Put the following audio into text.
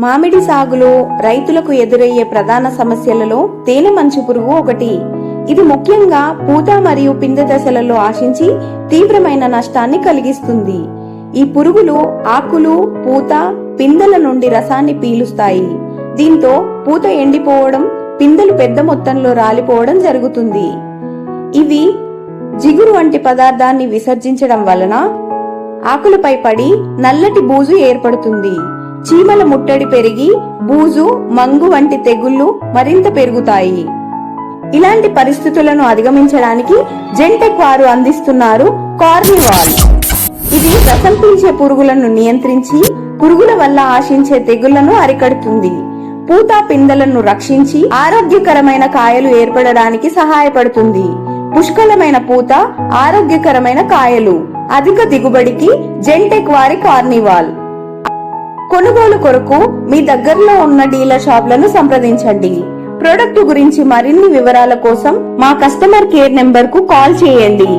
మామిడి సాగులో రైతులకు ఎదురయ్యే ప్రధాన సమస్యలలో తేనె మంచు పురుగు ఒకటి. ఇది ముఖ్యంగా పూత మరియు పిందె దశలలో ఆశించి తీవ్రమైన నష్టాన్ని కలిగిస్తుంది. ఈ పురుగులు ఆకులు, పూత, పిందెల నుండి రసాన్ని పీలుస్తాయి. దీంతో పూత ఎండిపోవడం, పిందెలు పెద్ద మొత్తంలో రాలిపోవడం జరుగుతుంది. ఇవి జిగురు వంటి పదార్థాన్ని విసర్జించడం వలన ఆకులపై పడి నల్లటి బూజు ఏర్పడుతుంది. చీమల ముట్టడి పెరిగి బూజు, మంగు వంటి తెగుళ్లు మరింత పెరుగుతాయి. ఇలాంటి పరిస్థితులను అధిగమించడానికి జెంటెక్ వారు అందిస్తున్నారు కార్నివాల్. ఇది రసం పీల్చే పురుగులను నియంత్రించి పురుగుల వల్ల ఆశించే తెగుళ్లను అరికడుతుంది. పూత పిందెలను రక్షించి ఆరోగ్యకరమైన కాయలు ఏర్పడడానికి సహాయపడుతుంది. పుష్కలమైన పూత, ఆరోగ్యకరమైన కాయలు, అధిక దిగుబడికి జెంటెక్ వారి కార్నివాల్. కొనుగోలు కొరకు మీ దగ్గరలో ఉన్న డీలర్ షాప్లను సంప్రదించండి. ప్రొడక్ట్ గురించి మరిన్ని వివరాల కోసం మా కస్టమర్ కేర్ నెంబర్ కు కాల్ చేయండి.